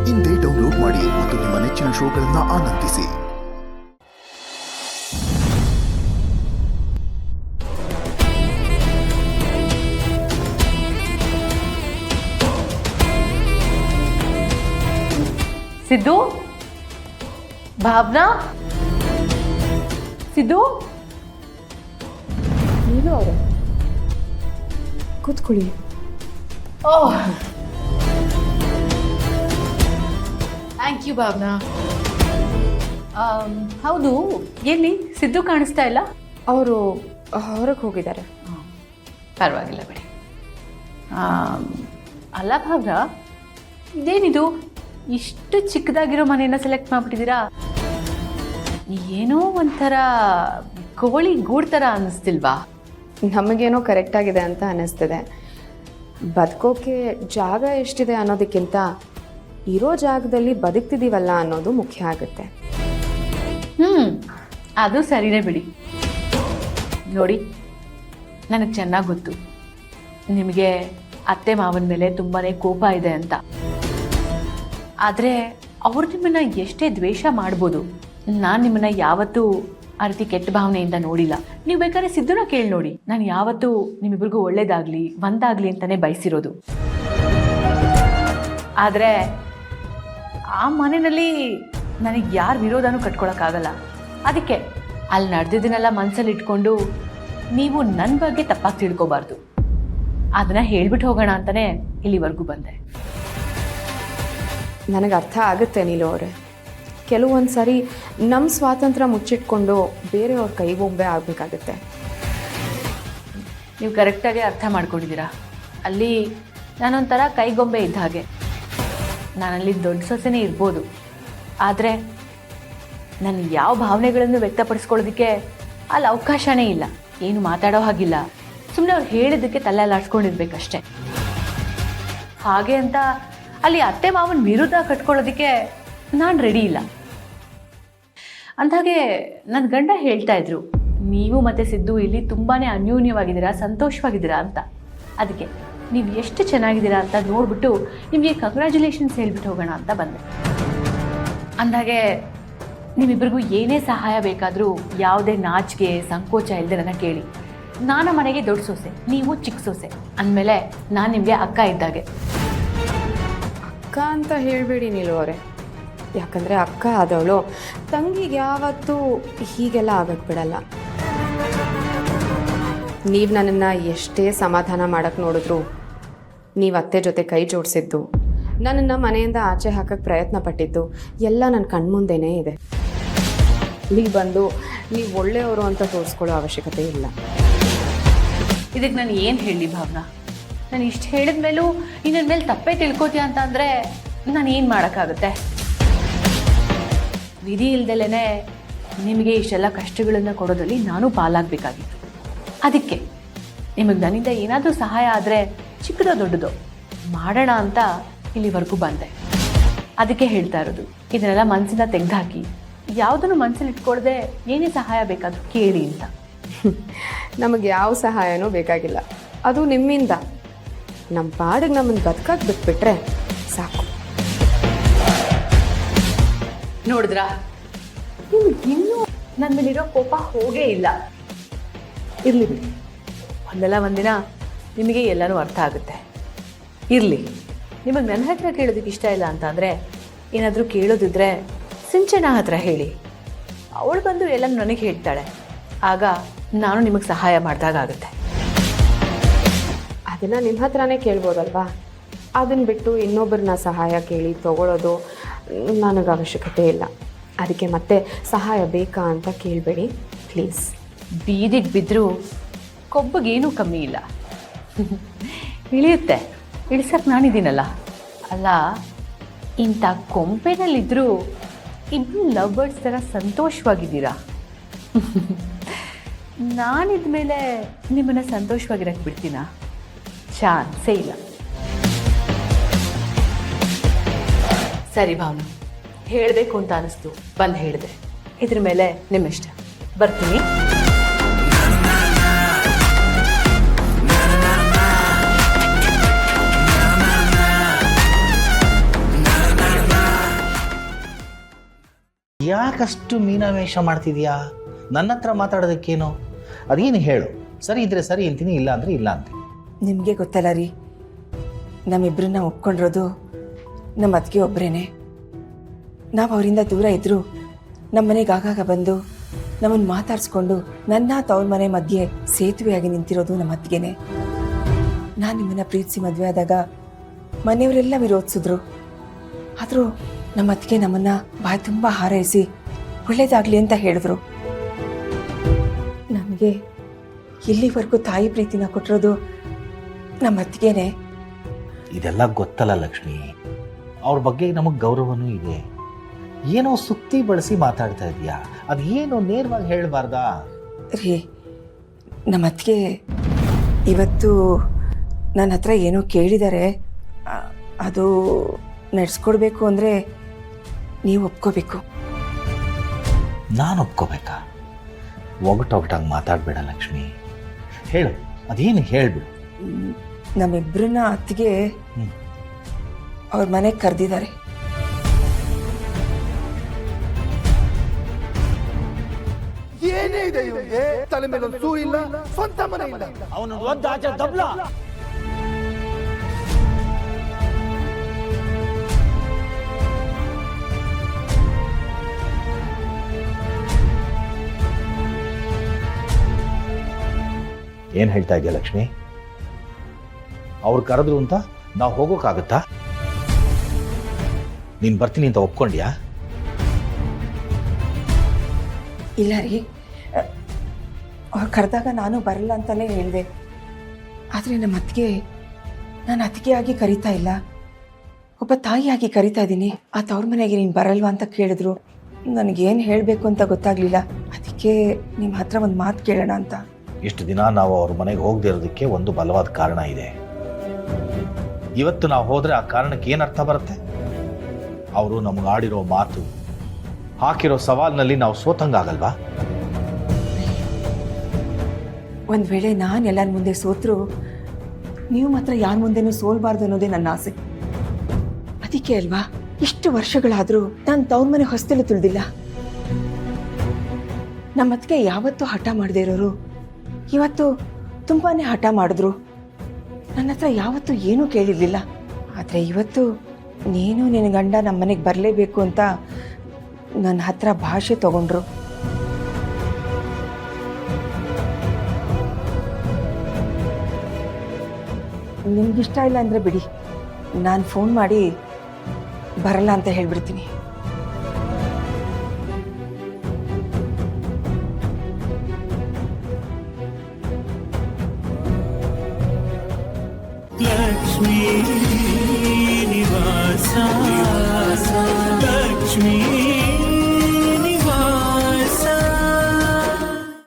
ಇಂದೇ ಡೌನ್ಲೋಡ್ ಮಾಡಿ ಮತ್ತು ನಿಮ್ಮ ನೆಚ್ಚಿನ ಶೋಗಳನ್ನು ಆನಂದಿಸಿ. ಸಿದ್ದು, ಭಾವನಾ, ಸಿದ್ದು, ನೀನು ಅವರೇ ಕೂತ್ಕೊಳ್ಳಿ. ಓಹ್ ಥ್ಯಾಂಕ್ ಯು ಭಾವನಾ. ಹೌದು, ಎಲ್ಲಿ ಸಿದ್ದು ಕಾಣಿಸ್ತಾ ಇಲ್ಲ? ಅವರು ಹೊರಗೆ ಹೋಗಿದ್ದಾರೆ. ಪರವಾಗಿಲ್ಲ ಬಿಡಿ. ಅಲ್ಲ ಭಾವನಾ, ಇದೇನಿದು ಇಷ್ಟು ಚಿಕ್ಕದಾಗಿರೋ ಮನೆಯನ್ನ ಸೆಲೆಕ್ಟ್ ಮಾಡಿಬಿಟ್ಟಿದ್ದೀರಾ? ಏನೋ ಒಂಥರ ಕೋಳಿ ಗೂಡು ಥರ ಅನ್ನಿಸ್ತಿಲ್ವಾ? ನಮಗೇನೋ ಕರೆಕ್ಟಾಗಿದೆ ಅಂತ ಅನ್ನಿಸ್ತಿದೆ. ಬದುಕೋಕೆ ಜಾಗ ಎಷ್ಟಿದೆ ಅನ್ನೋದಕ್ಕಿಂತ ಇರೋ ಜಾಗದಲ್ಲಿ ಬದುಕ್ತಿದ್ದೀವಲ್ಲ ಅನ್ನೋದು ಮುಖ್ಯ ಆಗುತ್ತೆ. ಅದು ಸರಿನೇ ಬಿಡಿ. ನೋಡಿ, ನನಗೆ ಚೆನ್ನಾಗಿ ಗೊತ್ತು ನಿಮಗೆ ಅತ್ತೆ ಮಾವನ ಮೇಲೆ ತುಂಬಾ ಕೋಪ ಇದೆ ಅಂತ. ಆದರೆ ಅವ್ರು ನಿಮ್ಮನ್ನು ಎಷ್ಟೇ ದ್ವೇಷ ಮಾಡ್ಬೋದು, ನಾನು ನಿಮ್ಮನ್ನು ಯಾವತ್ತೂ ಆ ರೀತಿ ಕೆಟ್ಟ ಭಾವನೆಯಿಂದ ನೋಡಿಲ್ಲ. ನೀವು ಬೇಕಾದ್ರೆ ಸಿದ್ದುನ ಕೇಳಿ ನೋಡಿ, ನಾನು ಯಾವತ್ತೂ ನಿಮ್ಮಿಬ್ರಿಗೂ ಒಳ್ಳೇದಾಗಲಿ ಒಂದಾಗಲಿ ಅಂತಲೇ ಬಯಸಿರೋದು. ಆದರೆ ಆ ಮನೆಯಲ್ಲಿ ನನಗೆ ಯಾರ ವಿರೋಧನೂ ಕಟ್ಕೊಳಕ್ಕಾಗಲ್ಲ. ಅದಕ್ಕೆ ಅಲ್ಲಿ ನಡೆದಿದ್ದನ್ನೆಲ್ಲ ಮನಸ್ಸಲ್ಲಿ ಇಟ್ಕೊಂಡು ನೀವು ನನ್ನ ಬಗ್ಗೆ ತಪ್ಪಾಗಿ ತಿಳ್ಕೊಬಾರ್ದು. ಅದನ್ನು ಹೇಳ್ಬಿಟ್ಟು ಹೋಗೋಣ ಅಂತಲೇ ಇಲ್ಲಿವರೆಗೂ ಬಂದೆ. ನನಗೆ ಅರ್ಥ ಆಗುತ್ತೆ ನೀಲು ಅವರೇ. ಕೆಲವೊಂದು ಸಾರಿ ನಮ್ಮ ಸ್ವಾತಂತ್ರ್ಯ ಮುಚ್ಚಿಟ್ಕೊಂಡು ಬೇರೆಯವ್ರ ಕೈಗೊಂಬೆ ಆಗಬೇಕಾಗುತ್ತೆ. ನೀವು ಕರೆಕ್ಟಾಗಿ ಅರ್ಥ ಮಾಡ್ಕೊಂಡಿದ್ದೀರಾ. ಅಲ್ಲಿ ನಾನೊಂಥರ ಕೈಗೊಂಬೆ ಇದ್ದ ಹಾಗೆ. ನಾನಲ್ಲಿ ದೊಡ್ಡ ಸೊಸೆನೇ ಇರ್ಬೋದು, ಆದರೆ ನಾನು ಯಾವ ಭಾವನೆಗಳನ್ನು ವ್ಯಕ್ತಪಡಿಸ್ಕೊಳ್ಳೋದಕ್ಕೆ ಅಲ್ಲಿ ಅವಕಾಶನೇ ಇಲ್ಲ. ಏನು ಮಾತಾಡೋ ಹಾಗಿಲ್ಲ. ಸುಮ್ಮನೆ ಅವ್ರು ಹೇಳಿದ್ದಕ್ಕೆ ತಲೆ ಅಲ್ಲಾಡ್ಸ್ಕೊಂಡಿರ್ಬೇಕಷ್ಟೆ. ಹಾಗೆ ಅಂತ ಅಲ್ಲಿ ಅತ್ತೆ ಮಾವನ ವಿರುದ್ಧ ಕಟ್ಕೊಳ್ಳೋದಕ್ಕೆ ನಾನು ರೆಡಿ ಇಲ್ಲ. ಅಂದಾಗೆ ನನ್ನ ಗಂಡ ಹೇಳ್ತಾ ಇದ್ರು, ನೀವು ಮತ್ತು ಸಿದ್ದು ಇಲ್ಲಿ ತುಂಬಾ ಅನ್ಯೋನ್ಯವಾಗಿದ್ದೀರಾ, ಸಂತೋಷವಾಗಿದ್ದೀರಾ ಅಂತ. ಅದಕ್ಕೆ ನೀವು ಎಷ್ಟು ಚೆನ್ನಾಗಿದ್ದೀರಾ ಅಂತ ನೋಡ್ಬಿಟ್ಟು ನಿಮಗೆ ಕಂಗ್ರ್ಯಾಚುಲೇಷನ್ಸ್ ಹೇಳ್ಬಿಟ್ಟು ಹೋಗೋಣ ಅಂತ ಬಂದೆ. ಅಂದಾಗೆ ನಿಮ್ಮಿಬ್ಬರಿಗೂ ಏನೇ ಸಹಾಯ ಬೇಕಾದರೂ ಯಾವುದೇ ನಾಚಿಕೆ ಸಂಕೋಚ ಇಲ್ಲದೆ ನನ್ನ ಕೇಳಿ. ನಾನು ಮನೆಗೆ ದೊಡ್ಡ ಸೊಸೆ, ನೀವು ಚಿಕ್ಕ ಸೊಸೆ ಅಂದಮೇಲೆ ನಾನು ನಿಮಗೆ ಅಕ್ಕ ಇದ್ದಾಗೆ. ಅಕ್ಕ ಅಂತ ಹೇಳಬೇಡಿ ನೀಲು ಅವರೇ. ಯಾಕಂದರೆ ಅಕ್ಕ ಆದವಳು ತಂಗಿಗೆ ಯಾವತ್ತೂ ಹೀಗೆಲ್ಲ ಆಗಕ್ಕೆ ಬಿಡಲ್ಲ. ನೀವು ನನ್ನನ್ನು ಎಷ್ಟೇ ಸಮಾಧಾನ ಮಾಡೋಕ್ಕೆ ನೋಡಿದ್ರು, ನೀವು ಅತ್ತೆ ಜೊತೆ ಕೈ ಜೋಡಿಸಿದ್ದು, ನನ್ನನ್ನು ಮನೆಯಿಂದ ಆಚೆ ಹಾಕೋಕ್ಕೆ ಪ್ರಯತ್ನ ಪಟ್ಟಿದ್ದು ಎಲ್ಲ ನನ್ನ ಕಣ್ಮುಂದೆನೇ ಇದೆ. ಇಲ್ಲಿ ಬಂದು ನೀವು ಒಳ್ಳೆಯವರು ಅಂತ ತೋರಿಸ್ಕೊಳ್ಳೋ ಅವಶ್ಯಕತೆ ಇಲ್ಲ. ಇದಕ್ಕೆ ನಾನು ಏನು ಹೇಳಿ ಭಾವನಾ? ನಾನು ಇಷ್ಟು ಹೇಳಿದ ಮೇಲೂ ನನ್ನ ಮೇಲೆ ತಪ್ಪೇ ತಿಳ್ಕೊತೀಯ ಅಂತ ಅಂದರೆ ನಾನು ಏನು ಮಾಡೋಕ್ಕಾಗುತ್ತೆ? ವಿಧಿ ಇಲ್ದಲೇ ನಿಮಗೆ ಇಷ್ಟೆಲ್ಲ ಕಷ್ಟಗಳನ್ನು ಕೊಡೋದ್ರಲ್ಲಿ ನಾನು ಪಾಲಾಗಬೇಕಾಗಿತ್ತು. ಅದಕ್ಕೆ ನಿಮಗೆ ನನ್ನಿಂದ ಏನಾದರೂ ಸಹಾಯ ಆದರೆ ಚಿಕ್ಕದೋ ದೊಡ್ಡದೋ ಮಾಡೋಣ ಅಂತ ಇಲ್ಲಿವರೆಗೂ ಬಂದೆ. ಅದಕ್ಕೆ ಹೇಳ್ತಾ ಇರೋದು, ಇದನ್ನೆಲ್ಲ ಮನಸ್ಸಿಂದ ತೆಗೆದುಹಾಕಿ ಯಾವುದನ್ನು ಮನಸ್ಸಲ್ಲಿ ಇಟ್ಕೊಳ್ದೆ ಏನೇ ಸಹಾಯ ಬೇಕಾದರೂ ಕೇಳಿ ಅಂತ. ನಮಗೆ ಯಾವ ಸಹಾಯನೂ ಬೇಕಾಗಿಲ್ಲ, ಅದು ನಿಮ್ಮಿಂದ. ನಮ್ಮ ಪಾಡಿಗೆ ನಮ್ಮನ್ನು ಬದುಕಕ್ಕೆ ಬಿಟ್ಬಿಟ್ರೆ ಸಾಕು. ನೋಡಿದ್ರಾ, ನಿಮ್ಗೆ ಇನ್ನೂ ನನ್ನ ಮೇಲಿರೋ ಕೋಪ ಹೋಗೇ ಇಲ್ಲ. ಇರಲಿ ಬಿಡಿ, ಒಂದಲ್ಲ ಒಂದಿನ ನಿಮಗೆ ಎಲ್ಲನೂ ಅರ್ಥ ಆಗುತ್ತೆ. ಇರಲಿ, ನಿಮಗೆ ನನ್ನ ಹತ್ರ ಕೇಳೋದಕ್ಕೆ ಇಷ್ಟ ಇಲ್ಲ ಅಂತ ಅಂದರೆ ಏನಾದರೂ ಕೇಳೋದಿದ್ರೆ ಸಿಂಚನ ಹತ್ರ ಹೇಳಿ. ಅವಳು ಬಂದು ಎಲ್ಲ ನನಗೆ ಹೇಳ್ತಾಳೆ. ಆಗ ನಾನು ನಿಮಗೆ ಸಹಾಯ ಮಾಡಿದಾಗುತ್ತೆ. ಅದನ್ನು ನಿಮ್ಮ ಹತ್ರನೇ ಕೇಳ್ಬೋದಲ್ವಾ? ಅದನ್ನು ಬಿಟ್ಟು ಇನ್ನೊಬ್ಬರನ್ನ ಸಹಾಯ ಕೇಳಿ ತೊಗೊಳ್ಳೋದು ನನಗೆ ಅವಶ್ಯಕತೆ ಇಲ್ಲ. ಅದಕ್ಕೆ ಮತ್ತೆ ಸಹಾಯ ಬೇಕಾ ಅಂತ ಕೇಳಬೇಡಿ ಪ್ಲೀಸ್. ಬೀದಿಗೆ ಬಿದ್ದರೂ ಕೊಬ್ಬಗೇನೂ ಕಮ್ಮಿ ಇಲ್ಲ. ಇಳಿಯುತ್ತೆ, ಇಳಿಸಕ್ಕೆ ನಾನಿದ್ದೀನಲ್ಲ. ಅಲ್ಲ, ಇಂಥ ಕೊಂಪೆನಲ್ಲಿದ್ದರೂ ಇಬ್ಬರು ಲವ್ ಬರ್ಡ್ಸ್ ಥರ ಸಂತೋಷವಾಗಿದ್ದೀರಾ. ನಾನಿದ್ಮೇಲೆ ನಿಮ್ಮನ್ನು ಸಂತೋಷವಾಗಿರಕ್ಕೆ ಬಿಡ್ತೀನಾ? ಚಾನ್ಸೇ ಇಲ್ಲ. ಸರಿ ಭಾವನ, ಹೇಳಬೇಕು ಅಂತ ಅನಿಸ್ತು, ಬಂದು ಹೇಳಿದೆ. ಇದ್ರ ಮೇಲೆ ನಿಮ್ಮಿಷ್ಟ. ಬರ್ತೀನಿ. ಯಾಕಷ್ಟು ಮೀನಾವೇಶ ಮಾಡ್ತಿದ್ಯಾ? ನನ್ನ ಹತ್ರ ಮಾತಾಡೋದಕ್ಕೇನು? ಅದೇನು ಹೇಳು. ಸರಿ ಇದ್ರೆ ಸರಿ ಅಂತೀನಿ, ಇಲ್ಲ ಅಂದರೆ ಇಲ್ಲ ಅಂತೀನಿ. ನಿಮಗೆ ಗೊತ್ತಲ್ಲ ರೀ, ನಮ್ಮಿಬ್ಬರನ್ನ ಒಪ್ಕೊಂಡಿರೋದು ನಮ್ಮ ಅತ್ತಿಗೆ ಒಬ್ಬರೇನೆ. ನಾವು ಅವರಿಂದ ದೂರ ಇದ್ದರೂ ನಮ್ಮ ಮನೆಗೆ ಆಗಾಗ ಬಂದು ನಮ್ಮನ್ನು ಮಾತಾಡಿಸ್ಕೊಂಡು ನನ್ನ ತವ್ರ ಮನೆ ಮಧ್ಯೆ ಸೇತುವೆಯಾಗಿ ನಿಂತಿರೋದು ನಮ್ಮ ಅತ್ತಿಗೆನೆ. ನಾನು ನಿಮ್ಮನ್ನು ಪ್ರೀತಿಸಿ ಮದುವೆ ಆದಾಗ ಮನೆಯವರೆಲ್ಲ ವಿರೋಧಿಸಿದ್ರು. ಆದರೂ ನಮ್ಮ ಅತ್ತಿಗೆ ನಮ್ಮನ್ನು ಬಾಯಿ ತುಂಬ ಹಾರೈಸಿ ಒಳ್ಳೇದಾಗಲಿ ಅಂತ ಹೇಳಿದ್ರು. ನನಗೆ ಇಲ್ಲಿವರೆಗೂ ತಾಯಿ ಪ್ರೀತಿನ ಕೊಟ್ಟಿರೋದು ನಮ್ಮ ಅತ್ತಿಗೆನೆ. ಇದೆಲ್ಲ ಗೊತ್ತಲ್ಲ ಲಕ್ಷ್ಮಿ, ಅವ್ರ ಬಗ್ಗೆ ನಮಗೆ ಗೌರವನೂ ಇದೆ. ಏನೋ ಸುತ್ತಿ ಬಳಸಿ ಮಾತಾಡ್ತಾ ಇದೀಯಾ, ಅದು ಏನು ನೇರವಾಗಿ ಹೇಳಬಾರ್ದಾ? ರೀ, ನಮ್ಮ ಅತ್ತಿಗೆ ಇವತ್ತು ನನ್ನ ಹತ್ರ ಏನೋ ಕೇಳಿದ್ದಾರೆ. ಅದು ನಡೆಸ್ಕೊಡ್ಬೇಕು ಅಂದರೆ ನೀವು ಒಪ್ಕೋಬೇಕು. ನಾನು ಒಪ್ಕೋಬೇಕಾ? ಒಗಟೊಗಟಾಗಿ ಮಾತಾಡಬೇಡ ಲಕ್ಷ್ಮಿ, ಹೇಳು, ಅದೇನು ಹೇಳ್ಬಿಡು. ನಮ್ಮಿಬ್ಬರನ್ನ ಅತ್ತಿಗೆ ಅವ್ರ ಮನೆಗೆ ಕರೆದಿದ್ದಾರೆ. ಏನೇ ಇದೆ ಇವನಿಗೆ? ತಲೆ ಮೇಲೆ ಒಂದು ಸೂ ಇಲ್ಲ, ಸ್ವಂತ ಮನೆ ಇಲ್ಲ. ಅವನು ಒಂದು ಆಚೆ ದಬ್ಲ. ಏನ್ ಹೇಳ್ತಾ ಇದೆಯಾ ಲಕ್ಷ್ಮಿ? ಅವ್ರು ಕರೆದ್ರು ಅಂತ ನಾವು ಹೋಗೋಕ್ಕಾಗತ್ತಾ? ನೀನು ಬರ್ತೀನಿ ಅಂತ ಒಪ್ಕೊಂಡ್ಯಾ? ಇಲ್ಲ ರೀ, ಅವ್ರು ಕರೆದಾಗ ನಾನು ಬರಲ್ಲ ಅಂತಲೇ ಹೇಳಿದೆ. ಆದರೆ ನಮ್ಮ ಅತ್ತಿಗೆ ನಾನು ಅತ್ತಿಗೆಯಾಗಿ ಕರಿತಾ ಇಲ್ಲ, ಒಬ್ಬ ತಾಯಿಯಾಗಿ ಕರಿತಾ ಇದ್ದೀನಿ. ಆ ತವ್ರ ಮನೆಗೆ ನೀನು ಬರಲ್ವಾ ಅಂತ ಕೇಳಿದ್ರು. ನನಗೇನು ಹೇಳಬೇಕು ಅಂತ ಗೊತ್ತಾಗಲಿಲ್ಲ. ಅದಕ್ಕೆ ನಿಮ್ಮ ಹತ್ರ ಒಂದು ಮಾತು ಕೇಳೋಣ ಅಂತ. ಇಷ್ಟು ದಿನ ನಾವು ಅವ್ರ ಮನೆಗೆ ಹೋಗದೆ ಇರೋದಕ್ಕೆ ಒಂದು ಬಲವಾದ ಕಾರಣ ಇದೆ. ಇವತ್ತು ನಾವು ಹೋದರೆ ಆ ಕಾರಣಕ್ಕೆ ಏನು ಅರ್ಥ ಬರುತ್ತೆ? ಅವರು ನಮಗೆ ಆಡಿರೋ ಮಾತು, ಹಾಕಿರೋ ಸವಾಲಿನಲ್ಲಿ ನಾವು ಸೋತಂಗಾಗಲ್ವಾ? ಒಂದು ವೇಳೆ ನಾನು ಎಲ್ಲರ ಮುಂದೆ ಸೋತರು ನೀವು ಮಾತ್ರ ಯಾರ ಮುಂದೆನೂ ಸೋಲ್ಬಾರ್ದು ಅನ್ನೋದೇ ನನ್ನ ಆಸೆ. ಅದಕ್ಕೆ ಅಲ್ವಾ ಇಷ್ಟು ವರ್ಷಗಳಾದರೂ ನಾನು ತವ್ರ ಮನೆ ಹೊಸ್ತಲು ತುಳಿದಿಲ್ಲ. ನಮ್ಮ ಅತ್ತಿಗೆ ಯಾವತ್ತೂ ಹಠ ಮಾಡದೇ ಇರೋರು ಇವತ್ತು ತುಂಬಾ ಹಠ ಮಾಡಿದ್ರು. ನನ್ನ ಹತ್ರ ಯಾವತ್ತೂ ಏನೂ ಕೇಳಿರಲಿಲ್ಲ. ಆದರೆ ಇವತ್ತು ನೀನು ನಿನ್ನ ಗಂಡ ನಮ್ಮ ಮನೆಗೆ ಬರಲೇಬೇಕು ಅಂತ ನನ್ನ ಹತ್ರ ಭಾಷೆ ತಗೊಂಡ್ರು. ನಿಮ್ಗಿಷ್ಟ ಇಲ್ಲ ಅಂದರೆ ಬಿಡಿ, ನಾನು ಫೋನ್ ಮಾಡಿ ಬರಲ್ಲ ಅಂತ ಹೇಳ್ಬಿಡ್ತೀನಿ. ಲಕ್ಷ್ಮೀ ನಿವಾಸ ಲಕ್ಷ್ಮೀ